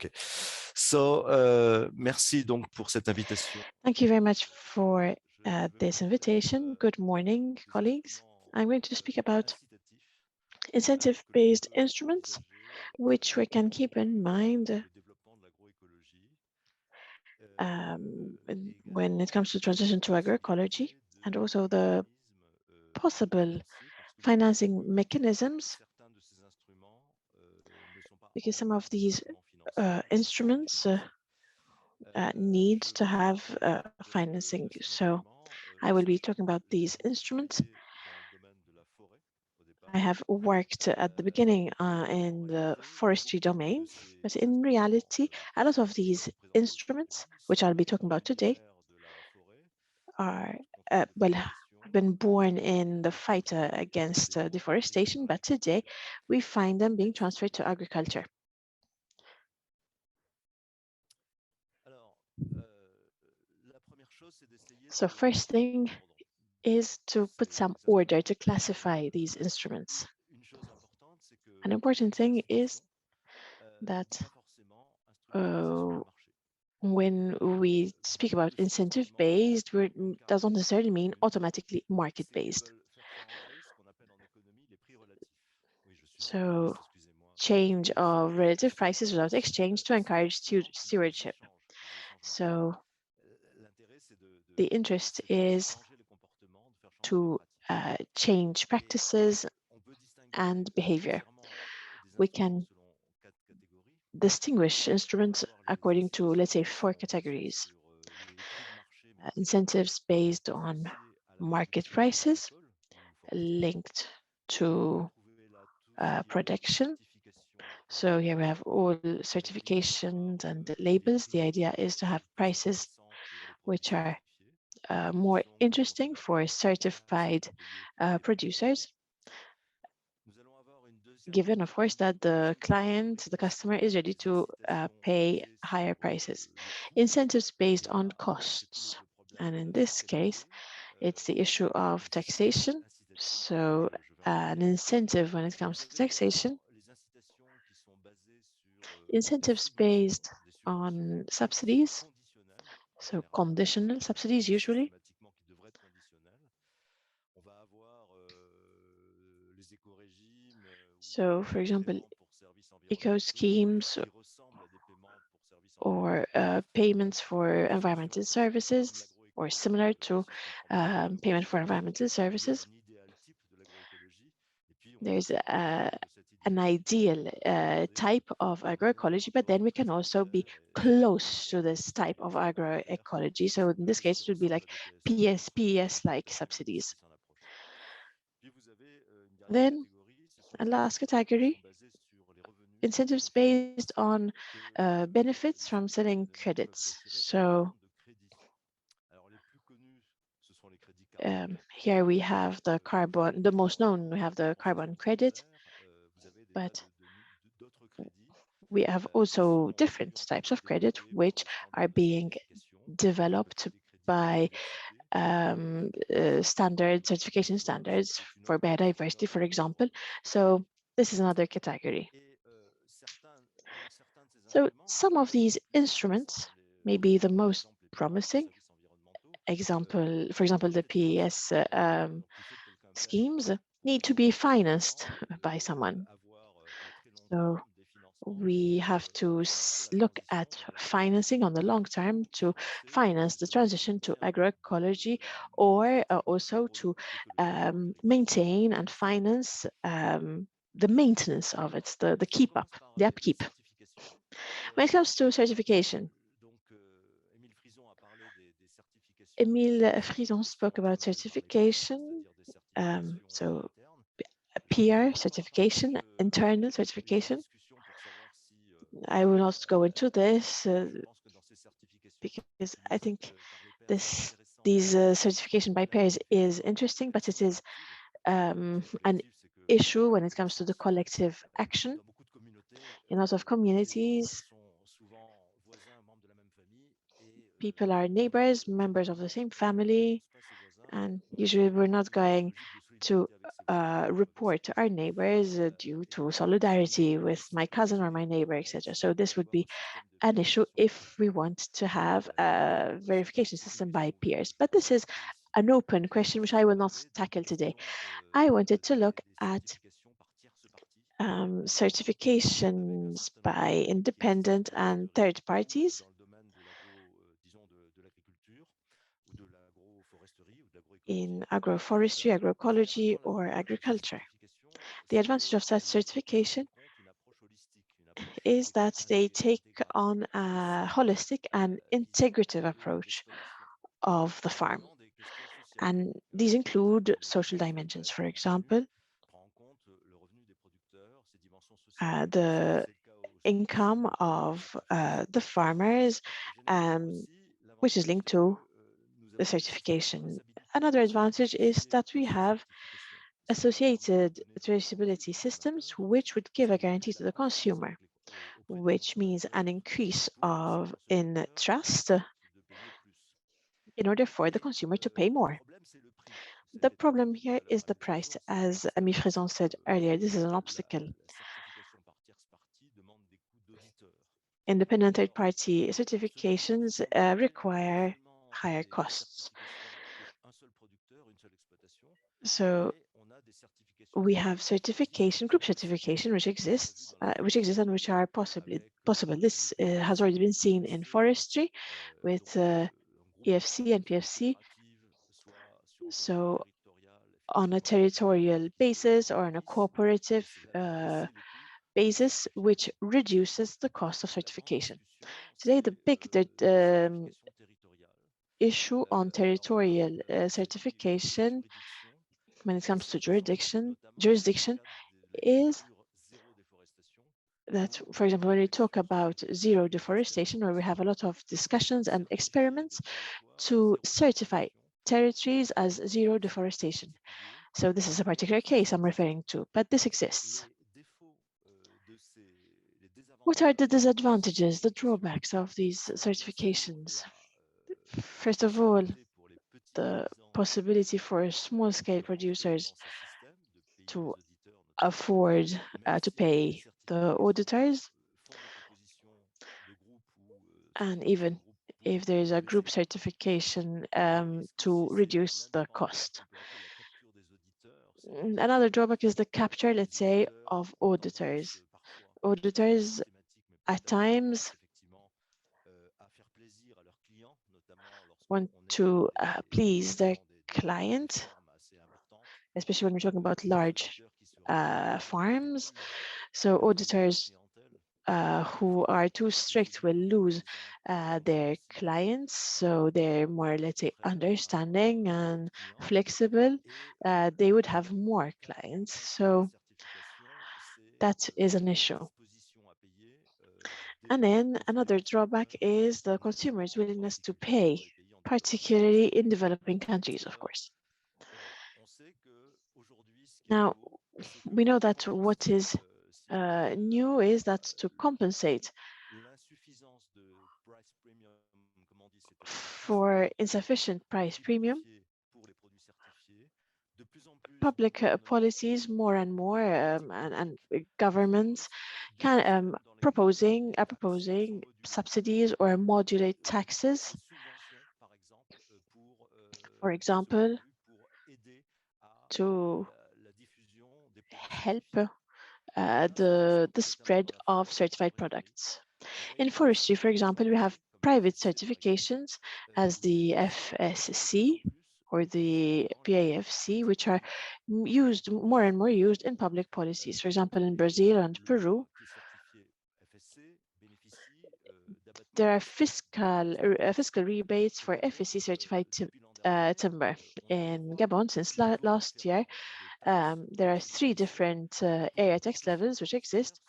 Okay. So, merci donc pour cette invitation. Thank you very much for this invitation. Good morning, colleagues. I'm going to speak about incentive-based instruments, which we can keep in mind when it comes to transition to agroecology, and also the possible financing mechanisms, because some of these instruments need to have financing. So I will be talking about these instruments. I have worked at the beginning in the forestry domain, but in reality, a lot of these instruments, which I'll be talking about today, are been born in the fight against deforestation, but today we find them being transferred to agriculture. So first thing is to put some order to classify these instruments. An important thing is that when we speak about incentive-based, doesn't necessarily mean automatically market-based. So change of relative prices without exchange to encourage stewardship. So the interest is to change practices and behavior. We can distinguish instruments according to, let's say, 4 categories. Incentives based on market prices linked to production. So here we have all certifications and labels. The idea is to have prices which are more interesting for certified producers, given, of course, that the client, the customer, is ready to pay higher prices. Incentives based on costs. And in this case, it's the issue of taxation. So an incentive when it comes to taxation. Incentives based on subsidies, so conditional subsidies usually. So, for example, eco schemes or payments for environmental services, or similar to payment for environmental services. There's an ideal type of agroecology, but then we can also be close to this type of agroecology. So in this case, it would be like PES-like subsidies. Then a last category, incentives based on benefits from selling credits. So here we have the carbon, the most known, we have the carbon credit, but we have also different types of credit which are being developed by certification standards for biodiversity, for example. So this is another category. So some of these instruments may be the most promising. For example, the PES schemes need to be financed by someone. So we have to look at financing on the long term to finance the transition to agroecology, or also to maintain and finance the maintenance of it, the keep up, the upkeep. When it comes to certification, Émile Frison spoke about certification, so peer certification, internal certification. I will not go into this because I think these certification by pairs is interesting, but it is an issue when it comes to the collective action. In a lot of communities, people are neighbors, members of the same family, and usually we're not going to report to our neighbors due to solidarity with my cousin or my neighbor, etc. So this would be an issue if we want to have a verification system by peers. But this is an open question which I will not tackle today. I wanted to look at certifications by independent and third parties in agroforestry, agroecology, or agriculture. The advantage of such certification is that they take on a holistic and integrative approach of the farm. And these include social dimensions, for example, the income of the farmers, which is linked to the certification. Another advantage is that we have associated traceability systems, which would give a guarantee to the consumer, which means an increase in trust in order for the consumer to pay more. The problem here is the price. As Ami Frison said earlier, this is an obstacle. Independent third-party certifications require higher costs. So we have certification, group certification, which exists and which are possible. This has already been seen in forestry with EFC and PFC. So on a territorial basis or on a cooperative basis, which reduces the cost of certification. Today, the big issue on territorial certification when it comes to jurisdiction is that, for example, when we talk about zero deforestation, where we have a lot of discussions and experiments to certify territories as zero deforestation. So this is a particular case I'm referring to, but this exists. What are the disadvantages, the drawbacks of these certifications? First of all, the possibility for small-scale producers to afford to pay the auditors, and even if there is a group certification to reduce the cost. Another drawback is the capture, let's say, of auditors. Auditors at times want to please their client, especially when we're talking about large farms. So auditors who are too strict will lose their clients. So they're more, let's say, understanding and flexible. They would have more clients. So that is an issue. And then another drawback is the consumer's willingness to pay, particularly in developing countries, of course. Now, we know that what is new is that to compensate for insufficient price premium, public policies more and more and governments are proposing subsidies or modulate taxes, for example, to help the spread of certified products. In forestry, for example, we have private certifications as the FSC or the PAFC, which are used more and more in public policies. For example, in Brazil and Peru, there are fiscal rebates for FSC certified timber. In Gabon, since last year, there are 3 different area tax levels which exist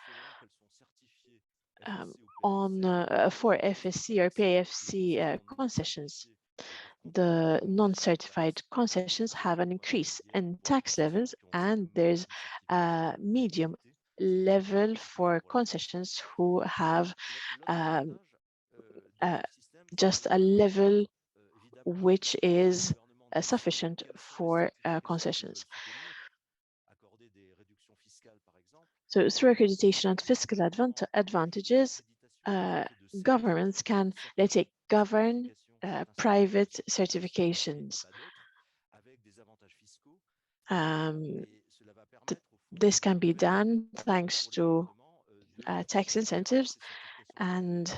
for FSC or PAFC concessions. The non-certified concessions have an increase in tax levels, and there's a medium level for concessions who have just a level which is sufficient for concessions. So through accreditation and fiscal advantages, governments can, let's say, govern private certifications. This can be done thanks to tax incentives, and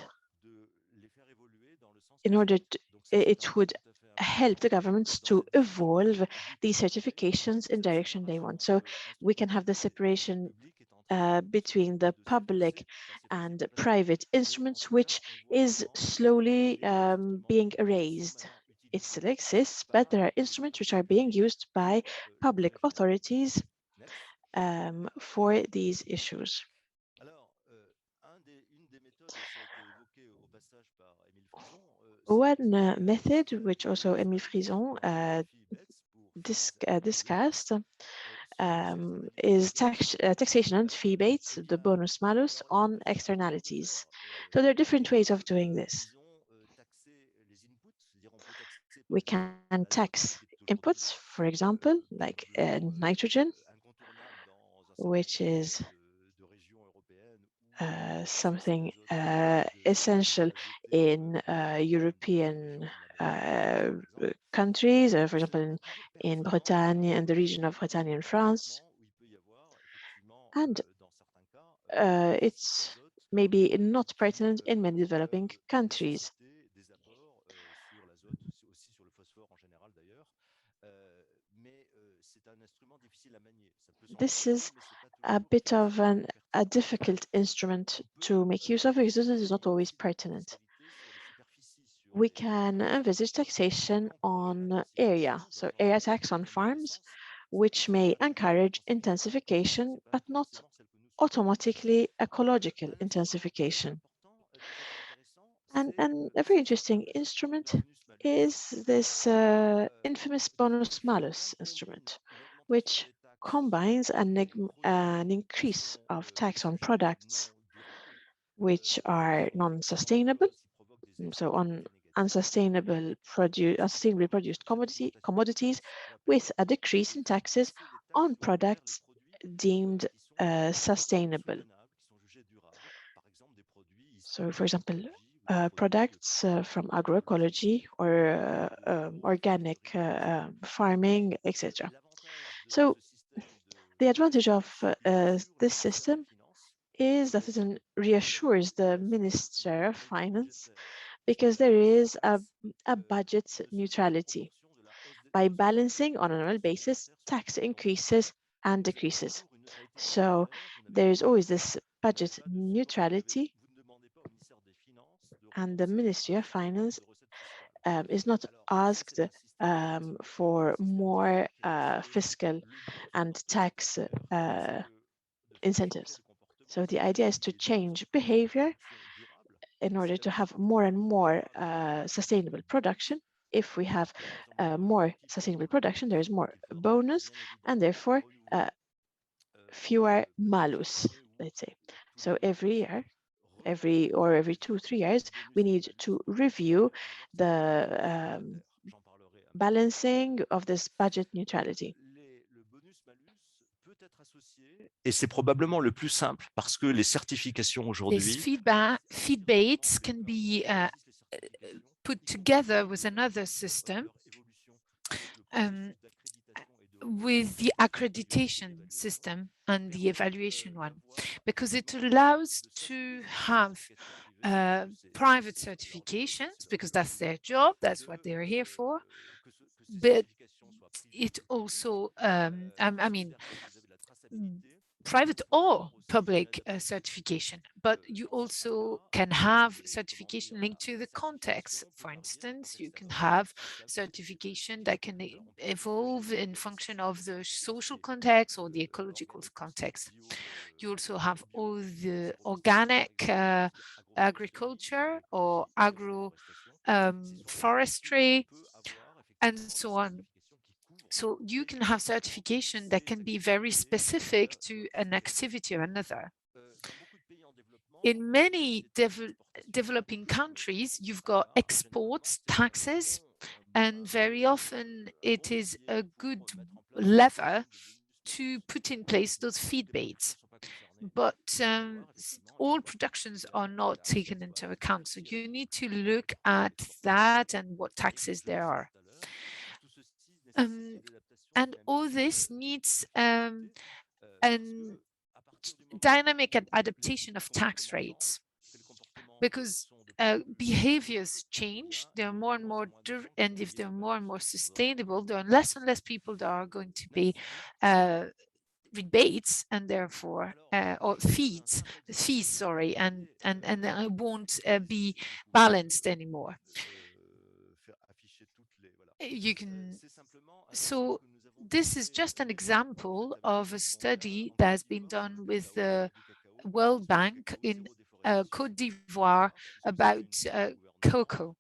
in order to, it would help the governments to evolve these certifications in direction they want. So we can have the separation between the public and private instruments, which is slowly being erased. It still exists, but there are instruments which are being used by public authorities for these issues. One method, which also Émile Frison discussed, is taxation and rebates, the bonus malus, on externalities. So there are different ways of doing this. We can tax inputs, for example, like nitrogen, which is something essential in European countries, for example, in Bretagne and the region of Bretagne in France. And it's maybe not pertinent in many developing countries. This is a bit of a difficult instrument to make use of because it is not always pertinent. We can envisage taxation on area, so area tax on farms, which may encourage intensification, but not automatically ecological intensification. And a very interesting instrument is this infamous bonus malus instrument, which combines an increase of tax on products which are non-sustainable, so on unsustainably produced commodities, with a decrease in taxes on products deemed sustainable. So, for example, products from agroecology or organic farming, etc. So the advantage of this system is that it reassures the Minister of Finance because there is a budget neutrality by balancing on an annual basis tax increases and decreases. So there is always this budget neutrality, and the Ministry of Finance is not asked for more fiscal and tax incentives. So the idea is to change behavior in order to have more and more sustainable production. If we have more sustainable production, there is more bonus and therefore fewer malus, let's say. So every year, every 2-3 years, we need to review the balancing of this budget neutrality. Et c'est probablement le plus simple parce que les certifications aujourd'hui. These feedbaits can be put together with another system with the accreditation system and the evaluation one, because it allows to have private certifications, because that's their job, that's what they're here for. But it also, I mean, private or public certification, but you also can have certification linked to the context. For instance, you can have certification that can evolve in function of the social context or the ecological context. You also have all the organic agriculture or agro forestry and so on. So you can have certification that can be very specific to an activity or another. In many developing countries, you've got exports taxes And very often it is a good lever to put in place those feed baits. But all productions are not taken into account. So you need to look at that and what taxes there are. And all this needs a dynamic adaptation of tax rates, because behaviors change. They're more and more, and if they're more and more sustainable, there are less and less people that are going to pay rebates and therefore or fees, sorry, and it won't be balanced anymore. You can, so this is just an example of a study that has been done with the World Bank in Côte d'Ivoire about cocoa,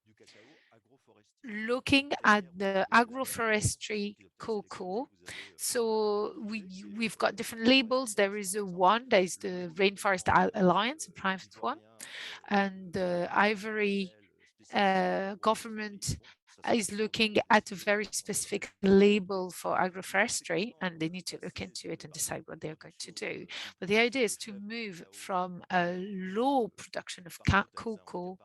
looking at the agroforestry cocoa. So we've got different labels. There is a one that is the Rainforest Alliance, a private one, and the Ivory government is looking at a very specific label for agroforestry, and they need to look into it and decide what they're going to do. But the idea is to move from a low production of cocoa.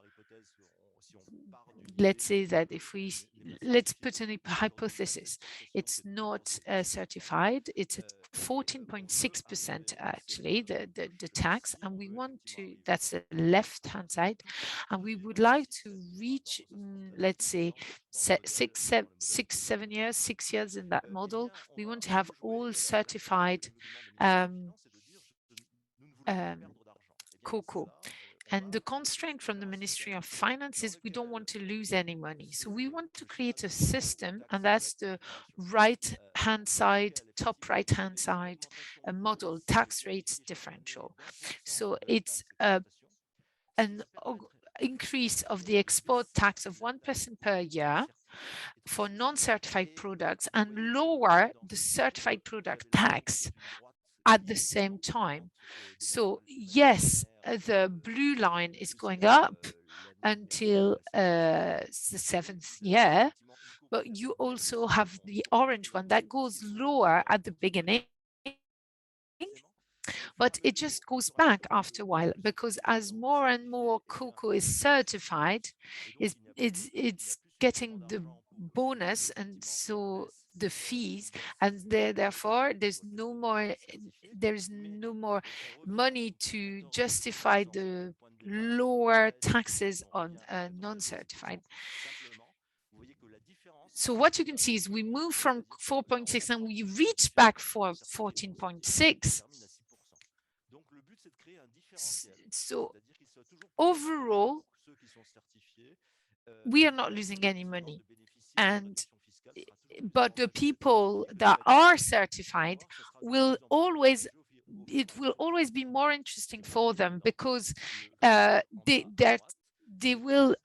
Let's say that if let's put in a hypothesis, it's not certified, it's at 14.6% actually, the tax, and we want to, that's the left-hand side, and we would like to reach, let's say, 6 years in that model. We want to have all certified cocoa. And the constraint from the Ministry of Finance is we don't want to lose any money. So we want to create a system, and that's the right-hand side, top right-hand side, a model, tax rates differential. So it's an increase of the export tax of 1% per year for non-certified products and lower the certified product tax at the same time. So yes, the blue line is going up until the 7th year, but you also have the orange one that goes lower at the beginning, but it just goes back after a while, because as more and more cocoa is certified, it's getting the bonus, and so the fees, and therefore there's no more money to justify the lower taxes on non-certified. So what you can see is we move from 4.6 and we reach back for 14.6. So overall, we are not losing any money, but the people that are certified will always, it will always be more interesting for them, because they will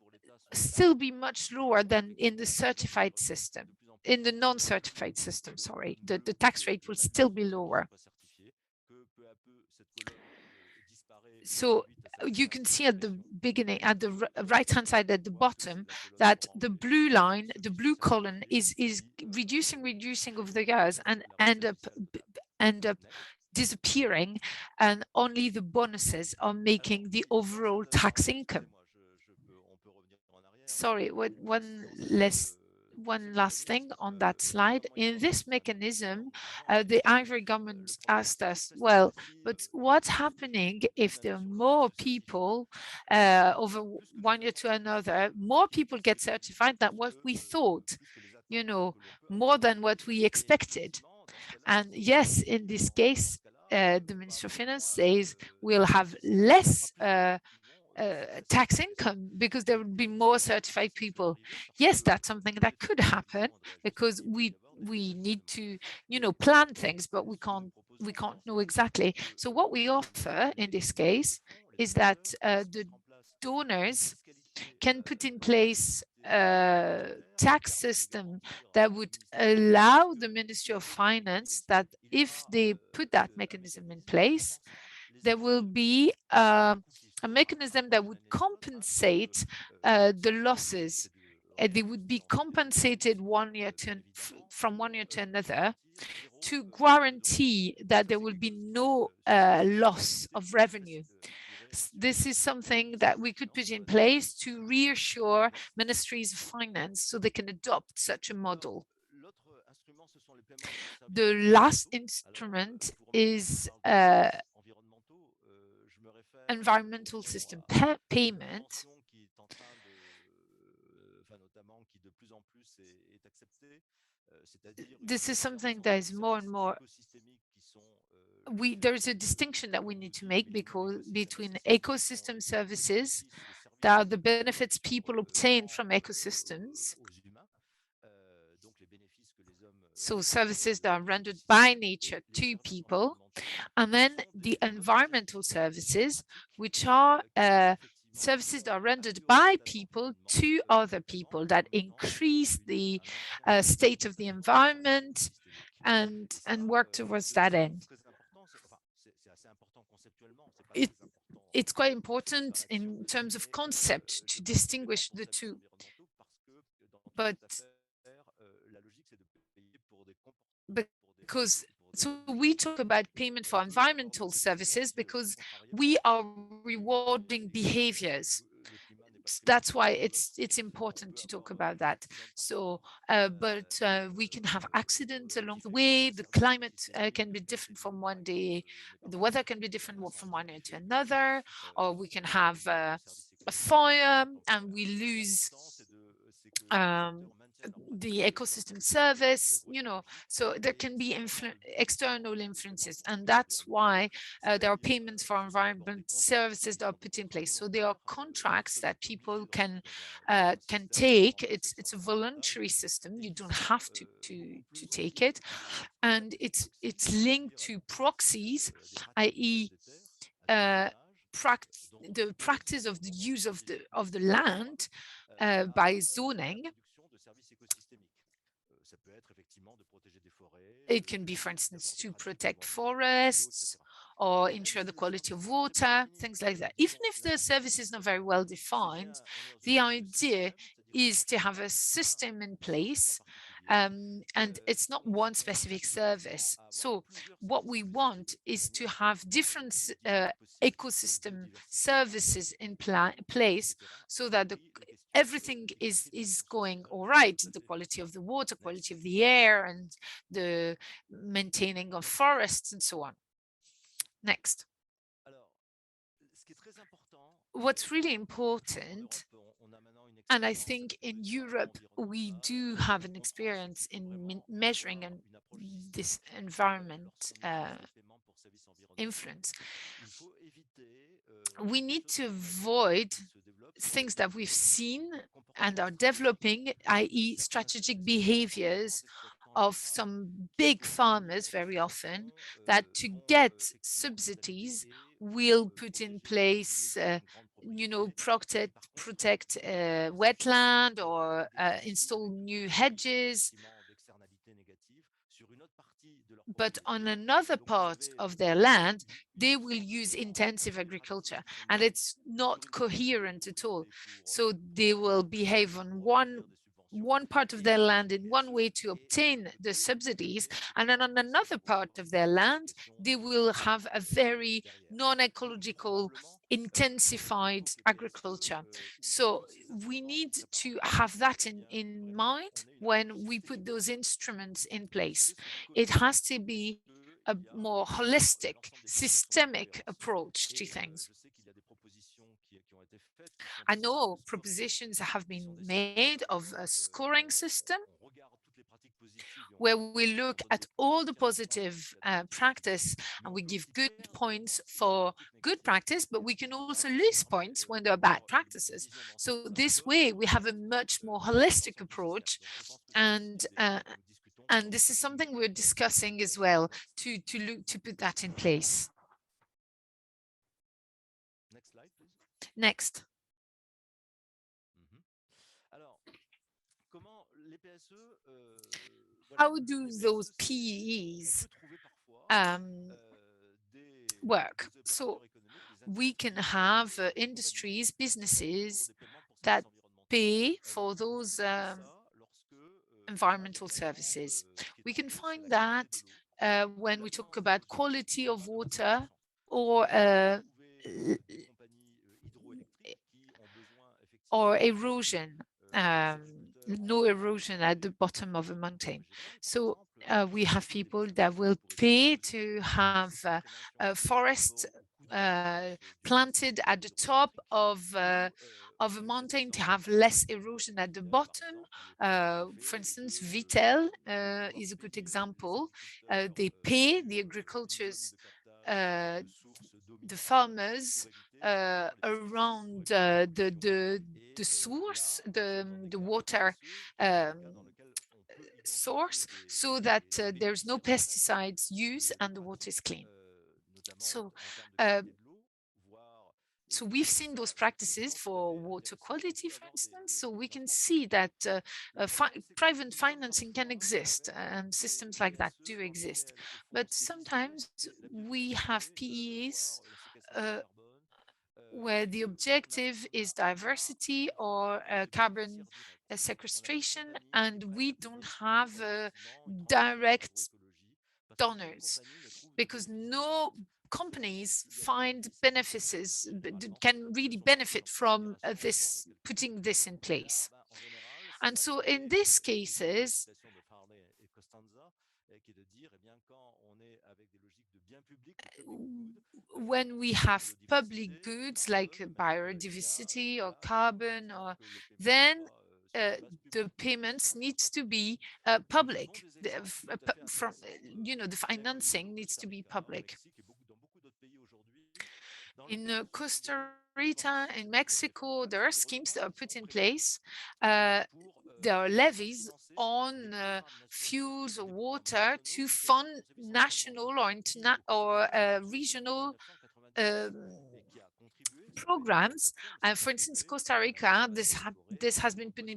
still be much lower than in the certified system. In the non-certified system, sorry, the tax rate will still be lower. So you can see at the beginning, at the right-hand side at the bottom, that the blue line, the blue column is reducing over the years and end up disappearing, and only the bonuses are making the overall tax income. Sorry, one last thing on that slide. In this mechanism, the Ivory government asked us, well, but what's happening if there are more people over one year to another, more people get certified than what we thought, you know, more than what we expected. And yes, in this case, the Minister of Finance says we'll have less tax income because there would be more certified people. Yes, that's something that could happen, because we need to, you know, plan things, but we can't know exactly. So what we offer in this case is that the donors can put in place a tax system that would allow the Ministry of Finance that if they put that mechanism in place, there will be a mechanism that would compensate the losses they would be compensated from 1 year to another to guarantee that there will be no loss of revenue. This is something that we could put in place to reassure ministries of finance so they can adopt such a model. The last instrument is environmental system payment. This is something that is more and more, there is a distinction that we need to make between ecosystem services, that are the benefits people obtain from ecosystems, so services that are rendered by nature to people, and then the environmental services, which are services that are rendered by people to other people that increase the state of the environment and work towards that end. It's quite important in terms of concept to distinguish the two. But so we talk about payment for environmental services because we are rewarding behaviors. That's why it's important to talk about that. So, but we can have accidents along the way. The climate can be different from one day. The weather can be different from one day to another, or we can have a fire and we lose the ecosystem service, so there can be external influences, and that's why there are payments for environment services that are put in place. So there are contracts that people can take. It's a voluntary system. You don't have to take it, and it's linked to proxies, i.e. the practice of the use of the land by zoning. It can be, for instance, to protect forests or ensure the quality of water, things like that. Even if the service is not very well defined, the idea is to have a system in place, and it's not one specific service. So what we want is to have different ecosystem services in place so that everything is going all right, the quality of the water, quality of the air, and the maintaining of forests and so on. Next. What's really important, and I think in Europe we do have an experience in measuring this environment influence, we need to avoid things that we've seen and are developing, i.e. strategic behaviors of some big farmers very often, that to get subsidies will put in place, protect wetland or install new hedges. But on another part of their land, they will use intensive agriculture, and it's not coherent at all. So they will behave on one part of their land in one way to obtain the subsidies, and then on another part of their land, they will have a very non-ecological, intensified agriculture. So we need to have that in mind when we put those instruments in place. It has to be a more holistic, systemic approach to things. I know propositions have been made of a scoring system where we look at all the positive practice and we give good points for good practice, but we can also lose points when there are bad practices. So this way we have a much more holistic approach, and this is something we're discussing as well to put that in place. Next slide, please. Next. How do those PEEs work? So we can have industries, businesses that pay for those environmental services. We can find that when we talk about quality of water or erosion, no erosion at the bottom of a mountain. So we have people that will pay to have forests planted at the top of a mountain to have less erosion at the bottom. For instance, Vitel is a good example. They pay the agricultures, the farmers around the source, the water source, so that there's no pesticides used and the water is clean. So so we've seen those practices for water quality, for instance, so we can see that private financing can exist and systems like that do exist. But sometimes we have PEAs where the objective is diversity or carbon sequestration, and we don't have direct donors because no companies find benefits, can really benefit from this, putting this in place. And so in these cases, when we have public goods like biodiversity or carbon, or then the payments needs to be public. From the financing needs to be public. In Costa Rica, in Mexico, there are schemes that are put in place. There are levies on fuels or water to fund national or regional programs. For instance, Costa Rica, this has been put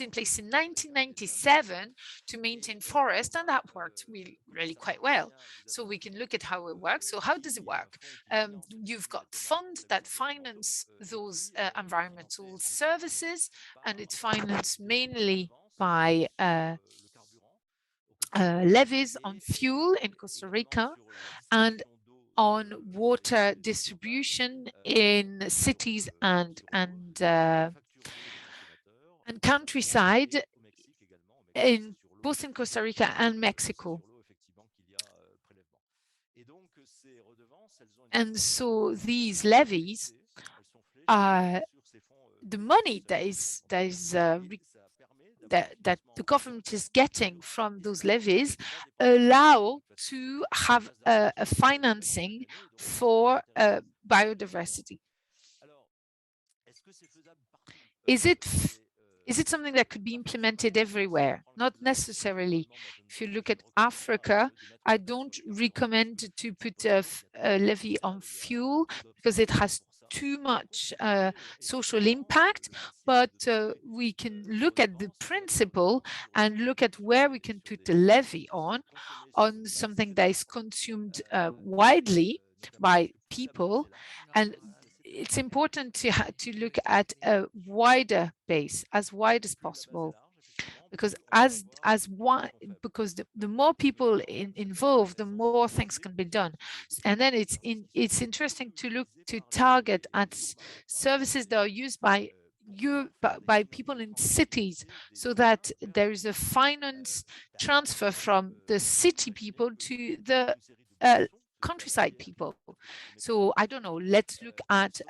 in place in 1997 to maintain forest, and that worked really quite well. So we can look at how it works. So how does it work? You've got funds that finance those environmental services, and it's financed mainly by levies on fuel in Costa Rica and on water distribution in cities and countryside, both in Costa Rica and Mexico. And so these levies are the money that the government is getting from those levies allow to have a financing for biodiversity. Is it something that could be implemented everywhere? Not necessarily. If you look at Africa, I don't recommend to put a levy on fuel because it has too much social impact, but we can look at the principle and look at where we can put the levy on something that is consumed widely by people. And it's important to look at a wider base, as wide as possible, because the more people involved, the more things can be done. And then it's interesting to target at services that are used by people in cities, so that there is a finance transfer from the city people to the countryside people. So I don't know, let's look at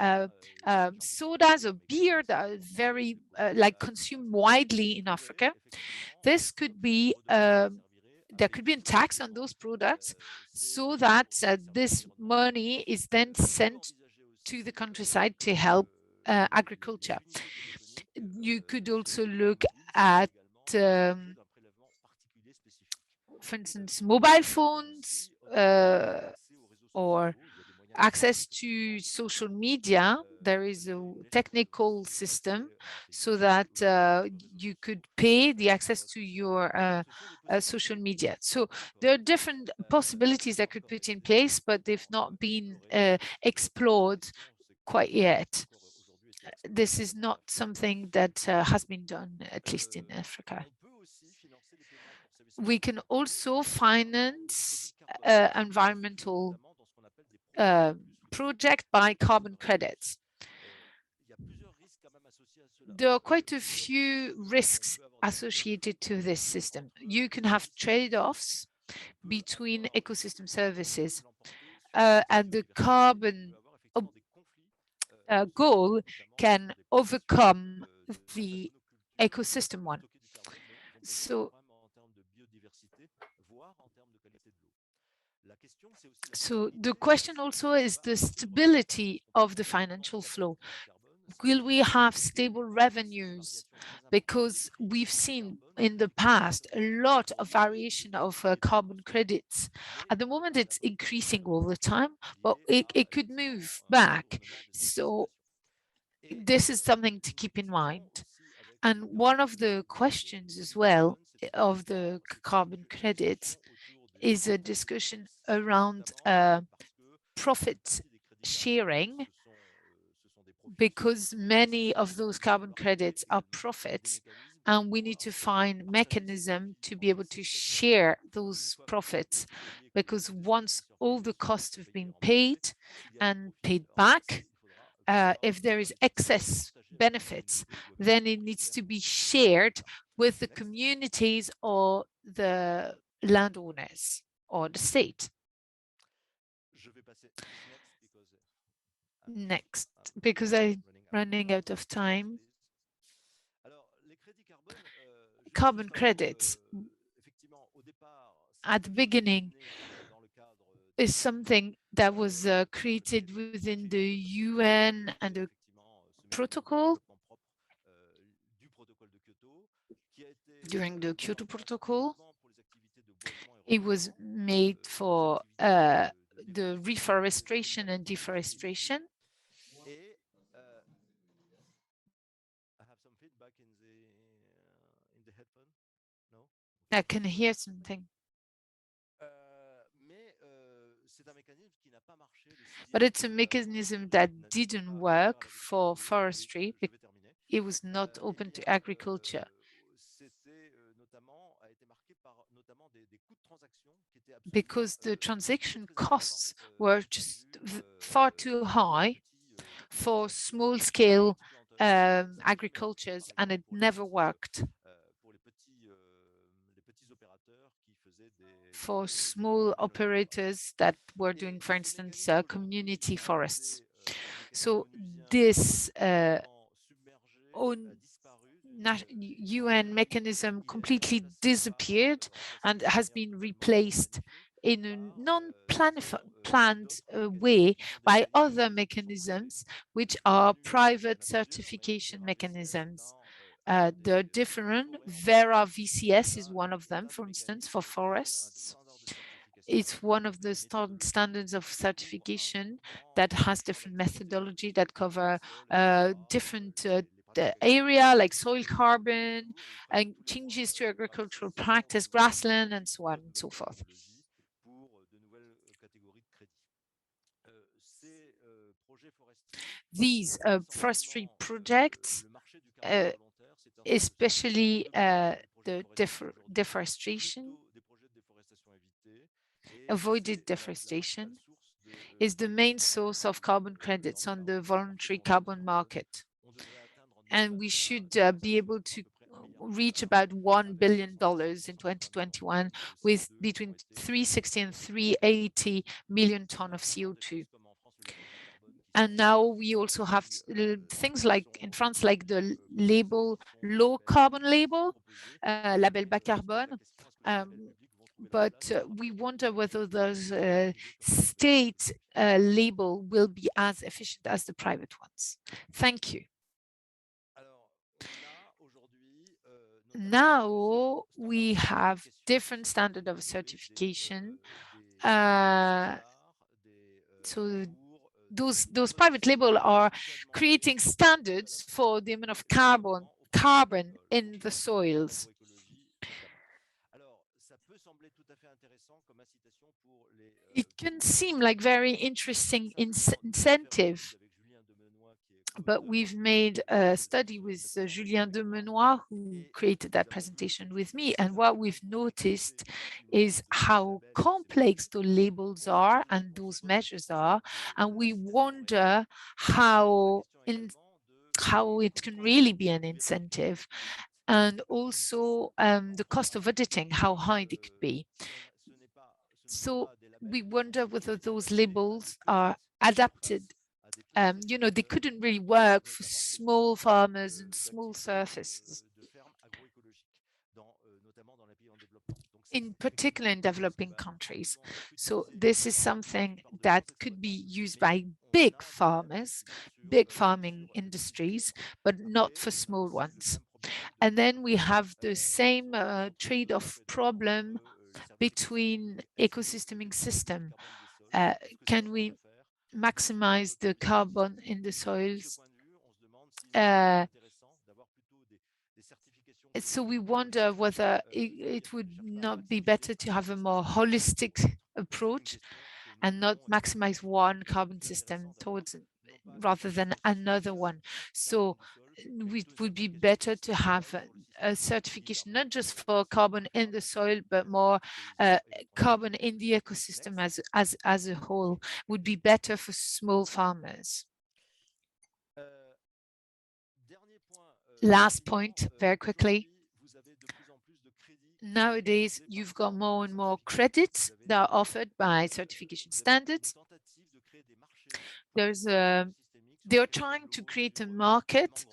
sodas or beer that are very consumed widely in Africa. This could be there could be a tax on those products, so that this money is then sent to the countryside to help agriculture. You could also look at for instance, mobile phones or access to social media. There is a technical system so that you could pay the access to your social media. So there are different possibilities that could put in place, but they've not been explored quite yet. this is not something that has been done, at least in Africa. We can also finance environmental project by carbon credits. There are quite a few risks associated to this system. You can have trade-offs between ecosystem services, and the carbon goal can overcome the ecosystem one. So the question also is the stability of the financial flow. Will we have stable revenues? Because we've seen in the past a lot of variation of carbon credits. At the moment, it's increasing all the time, but it could move back. So this is something to keep in mind. And one of the questions as well of the carbon credits is a discussion around profit sharing, because many of those carbon credits are profits, and we need to find mechanism to be able to share those profits, because once all the costs have been paid and paid back, if there is excess benefits, then it needs to be shared with the communities or the landowners or the state. Next, because I'm running out of time. Carbon credits, at the beginning, is something that was created within the UN and the protocol during the Kyoto Protocol. It was made for the reforestation and deforestation. I can hear something. But it's a mechanism that didn't work for forestry. It was not open to agriculture. Because the transaction costs were just far too high for small-scale agricultures, and it never worked for small operators that were doing, for instance, community forests. So this UN mechanism completely disappeared and has been replaced in a non-planned way by other mechanisms, which are private certification mechanisms. They're different. Vera VCS is one of them, for instance, for forests. It's one of the standards of certification that has different methodology that cover different the area like soil carbon and changes to agricultural practice, grassland, and so on and so forth. These forestry projects, especially the deforestation, avoided deforestation, is the main source of carbon credits on the voluntary carbon market. And we should be able to reach about $1 billion in 2021 with between 360 and 380 million tons of CO2. And now we also have things like in France, like the label, low carbon label, label bas carbone. But we wonder whether those state label will be as efficient as the private ones. Thank you. Now we have different standard of certification. So those private labels are creating standards for the amount of carbon in the soils. It can seem like very interesting incentive But we've made a study with Julien Demenois, who created that presentation with me. And what we've noticed is how complex the labels are and those measures are. And we wonder how it can really be an incentive, and also the cost of auditing, how high they could be. So we wonder whether those labels are adapted. You know, they couldn't really work for small farmers and small surfaces, in particular in developing countries. So this is something that could be used by big farmers, big farming industries, but not for small ones. And then we have the same trade-off problem between ecosysteming system. Can we maximize the carbon in the soils? So we wonder whether it would not be better to have a more holistic approach and not maximize one carbon system towards rather than another one. So it would be better to have a certification, not just for carbon in the soil, but more carbon in the ecosystem as a whole, would be better for small farmers. Last point, very quickly. Nowadays, you've got more and more credits that are offered by certification standards. They're trying to create a market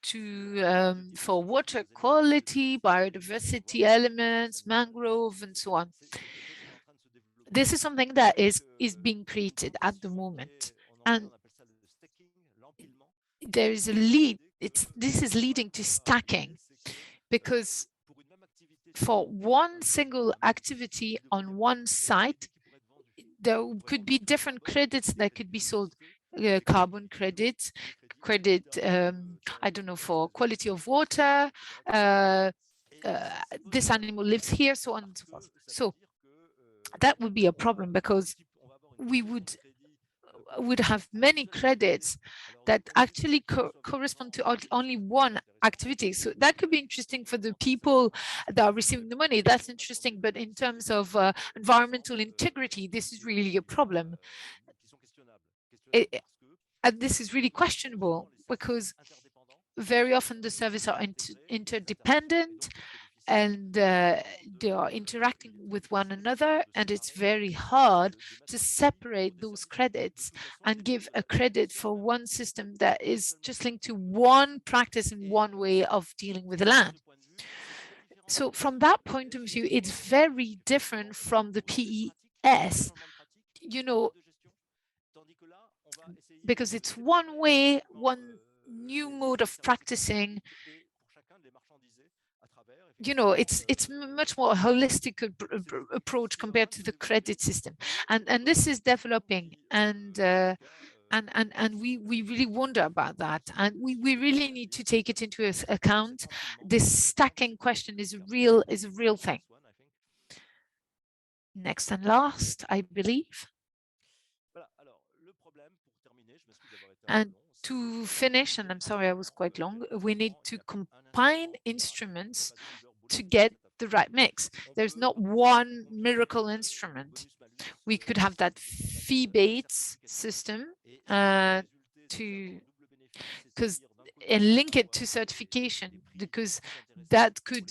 for water quality, biodiversity elements, mangrove, and so on. This is something that is being created at the moment, and there is a lead. This is leading to stacking, because for one single activity on one site, there could be different credits that could be sold. Carbon credits, I don't know, for quality of water, this animal lives here, so on and so forth. So that would be a problem, because we would have many credits that actually correspond to only one activity. So that could be interesting for the people that are receiving the money. That's interesting. But in terms of environmental integrity, this is really a problem. And this is really questionable, because very often the services are interdependent, and they are interacting with one another, and it's very hard to separate those credits and give a credit for one system that is just linked to one practice and one way of dealing with the land. So from that point of view, it's very different from the PES, you know, because it's one way, one new mode of practicing. You know, it's much more holistic approach compared to the credit system, and this is developing, and we really wonder about that, and we really need to take it into account. This stacking question is a real thing. Next and last, I believe. And to finish, and I'm sorry I was quite long, we need to combine instruments to get the right mix. There's not one miracle instrument. We could have that fee-based system and link it to certification, because that could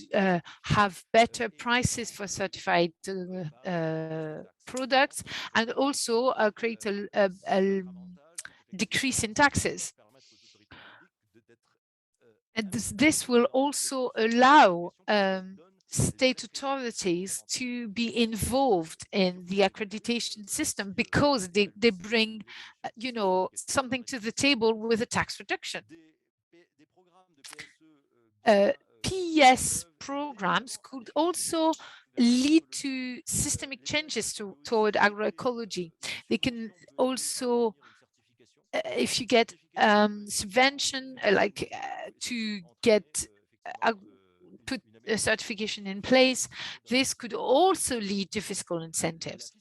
have better prices for certified products, and also create a decrease in taxes. And this will also allow state authorities to be involved in the accreditation system, because they bring, you know, something to the table with a tax reduction. PES programs could also lead to systemic changes toward agroecology. They can also, if you get subvention, to get put a certification in place, this could also lead to fiscal incentives.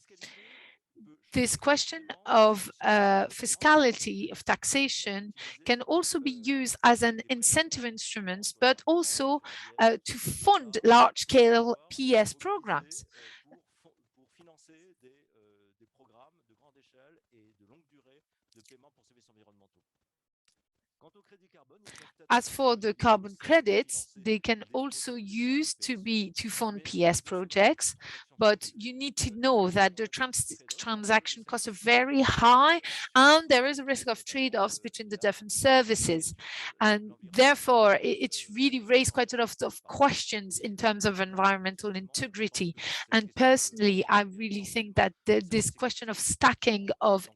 this question of fiscality, of taxation, can also be used as an incentive instrument, but also to fund large-scale PS programs. As for the carbon credits, they can also use to fund PS projects, but you need to know that the transaction costs are very high, and there is a risk of trade-offs between the different services. And therefore, it's really raised quite a lot of questions in terms of environmental integrity. And personally, I really think that this question of stacking of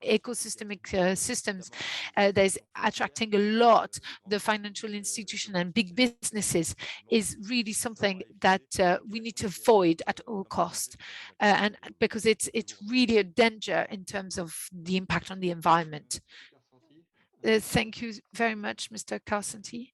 ecosystemic systems that is attracting a lot the financial institution and big businesses is really something that we need to avoid at all costs, and because it's really a danger in terms of the impact on the environment. Thank you very much, Mr. KARSENTY.